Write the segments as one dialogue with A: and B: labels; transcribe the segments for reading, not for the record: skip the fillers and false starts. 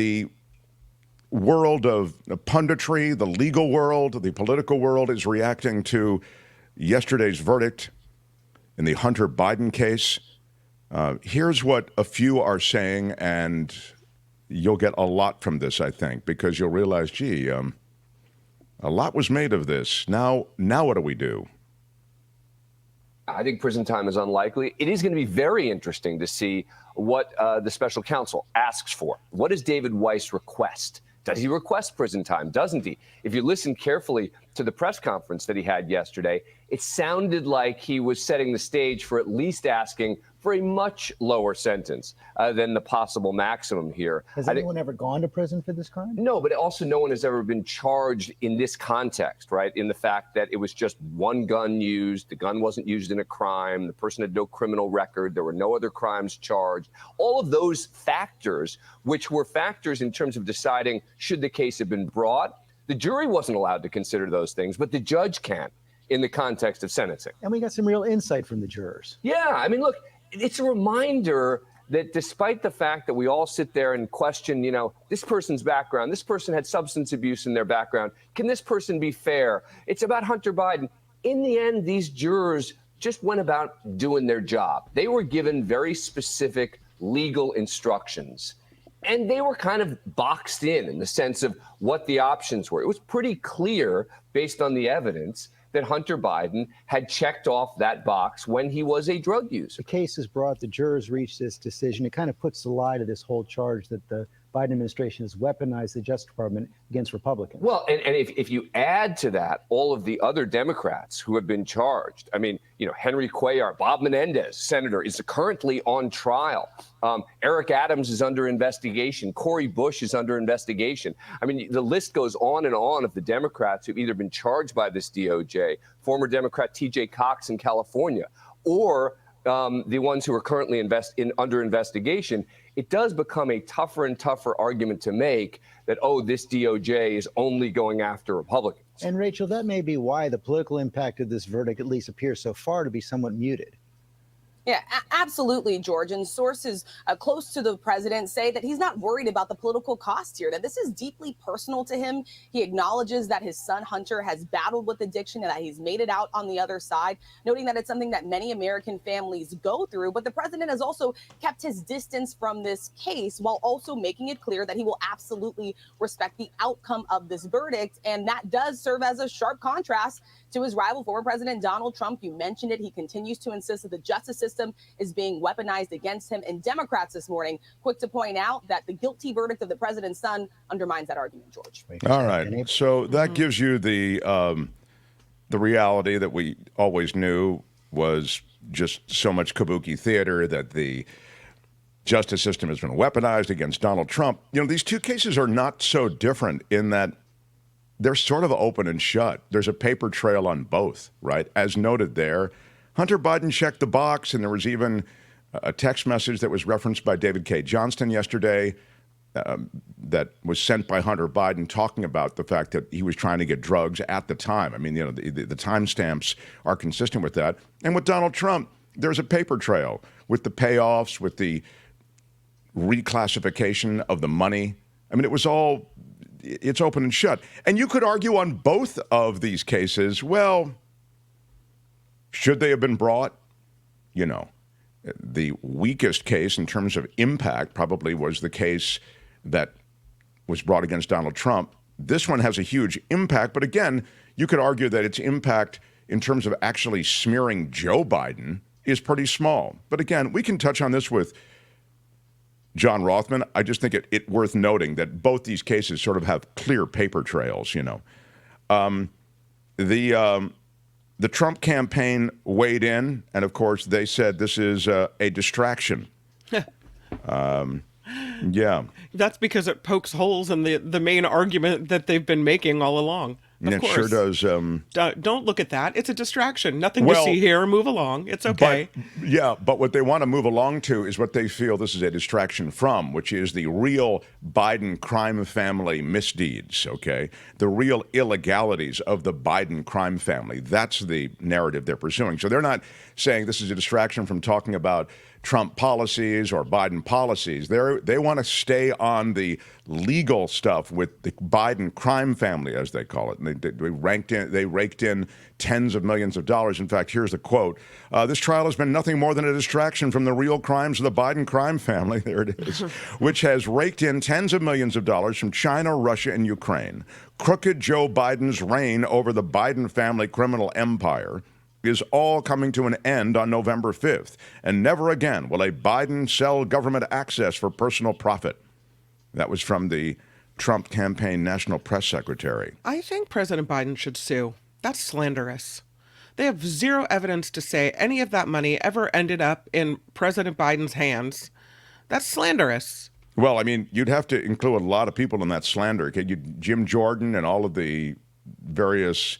A: The world of punditry, the legal world, the political world is reacting to yesterday's verdict in the Hunter Biden case. Here's what a few are saying, and you'll get a lot from this, I think, because you'll realize, gee, a lot was made of this. Now what do we do?
B: I think prison time is unlikely. It is going to be very interesting to see what the special counsel asks for. What does David Weiss request? Does he request prison time? Doesn't he? If you listen carefully to the press conference that he had yesterday, it sounded like he was setting the stage for at least asking for a much lower sentence than the possible maximum here.
C: Has anyone ever gone to prison for this crime?
B: No, but also no one has ever been charged in this context, right? In the fact that it was just one gun used, the gun wasn't used in a crime, the person had no criminal record, there were no other crimes charged. All of those factors, which were factors in terms of deciding should the case have been brought, the jury wasn't allowed to consider those things, but the judge can in the context of sentencing.
C: And we got some real insight from the jurors.
B: Yeah, I mean, look, it's a reminder that despite the fact that we all sit there and question, you know, this person's background, this person had substance abuse in their background, can this person be fair? It's about Hunter Biden. In the end, these jurors just went about doing their job. They were given very specific legal instructions, and they were kind of boxed in the sense of what the options were. It was pretty clear, based on the evidence, that Hunter Biden had checked off that box when he was a drug user.
C: The case is brought, the jurors reached this decision. It kind of puts the lie to this whole charge that the Biden administration has weaponized the Justice Department against Republicans.
B: Well, and if you add to that all of the other Democrats who have been charged, I mean, you know, Henry Cuellar, Bob Menendez, senator, is currently on trial. Eric Adams is under investigation. Cori Bush is under investigation. I mean, the list goes on and on of the Democrats who've either been charged by this DOJ, former Democrat T.J. Cox in California, or the ones who are currently under investigation. It does become a tougher and tougher argument to make that, oh, this DOJ is only going after Republicans.
C: And Rachel, that may be why the political impact of this verdict at least appears so far to be somewhat muted.
D: Yeah, absolutely, George. And sources close to the president say that he's not worried about the political cost here, that this is deeply personal to him. He acknowledges that his son Hunter has battled with addiction and that he's made it out on the other side, noting that it's something that many American families go through. But the president has also kept his distance from this case while also making it clear that he will absolutely respect the outcome of this verdict. And that does serve as a sharp contrast to his rival, former President Donald Trump. You mentioned it. He continues to insist that the justice system is being weaponized against him. And Democrats this morning, quick to point out that the guilty verdict of the president's son undermines that argument, George.
A: All right. So that gives you the reality that we always knew was just so much kabuki theater, that the justice system has been weaponized against Donald Trump. You know, these two cases are not so different in that they're sort of open and shut. There's a paper trail on both, right? As noted there, Hunter Biden checked the box, and there was even a text message that was referenced by David K. Johnston yesterday that was sent by Hunter Biden talking about the fact that he was trying to get drugs at the time. I mean, you know, the timestamps are consistent with that. And with Donald Trump, there's a paper trail with the payoffs, with the reclassification of the money. I mean, it's open and shut. And you could argue on both of these cases, well, should they have been brought? You know, the weakest case in terms of impact probably was the case that was brought against Donald Trump. This one has a huge impact, but again, you could argue that its impact in terms of actually smearing Joe Biden is pretty small. But again, we can touch on this with John Rothman. I just think it worth noting that both these cases sort of have clear paper trails, you know. The Trump campaign weighed in, and of course they said this is a distraction. Yeah.
E: That's because it pokes holes in the main argument that they've been making all along. Of course.
A: It sure does.
E: Don't look at that. It's a distraction. Nothing to see here. Move along. It's okay.
A: But what they want to move along to is what they feel this is a distraction from, which is the real Biden crime family misdeeds, okay? The real illegalities of the Biden crime family. That's the narrative they're pursuing. So they're not saying this is a distraction from talking about Trump policies or Biden policies. They want to stay on the legal stuff with the Biden crime family, as they call it. And they raked in tens of millions of dollars. In fact, here's the quote. This trial has been nothing more than a distraction from the real crimes of the Biden crime family, there it is, which has raked in tens of millions of dollars from China, Russia, and Ukraine. Crooked Joe Biden's reign over the Biden family criminal empire is all coming to an end on November 5th. And never again will a Biden sell government access for personal profit. That was from the Trump campaign national press secretary.
E: I think President Biden should sue. That's slanderous. They have zero evidence to say any of that money ever ended up in President Biden's hands. That's slanderous.
A: Well, I mean, you'd have to include a lot of people in that slander. Jim Jordan and all of the various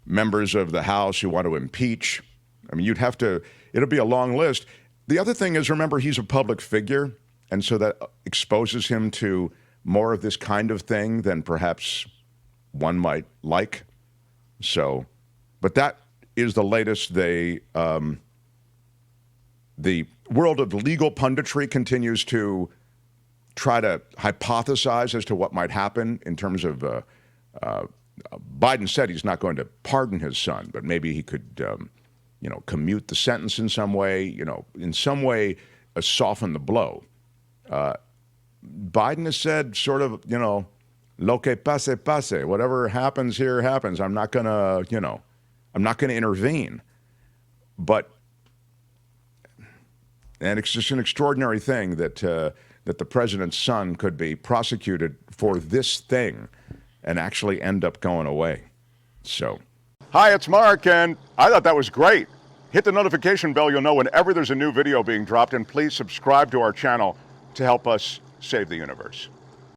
A: members of the House who want to impeach. I mean, it'll be a long list. The other thing is, remember, he's a public figure, and so that exposes him to more of this kind of thing than perhaps one might like. So, but that is the latest. The world of legal punditry continues to try to hypothesize as to what might happen in terms of Biden said he's not going to pardon his son, but maybe he could, commute the sentence in some way, soften the blow. Biden has said sort of, lo que pase, pase. Whatever happens here happens. I'm not going to intervene. And it's just an extraordinary thing that the president's son could be prosecuted for this thing and actually end up going away. So, hi, it's Mark, and I thought that was great. Hit the notification bell. You'll know whenever there's a new video being dropped, and please subscribe to our channel to help us save the universe.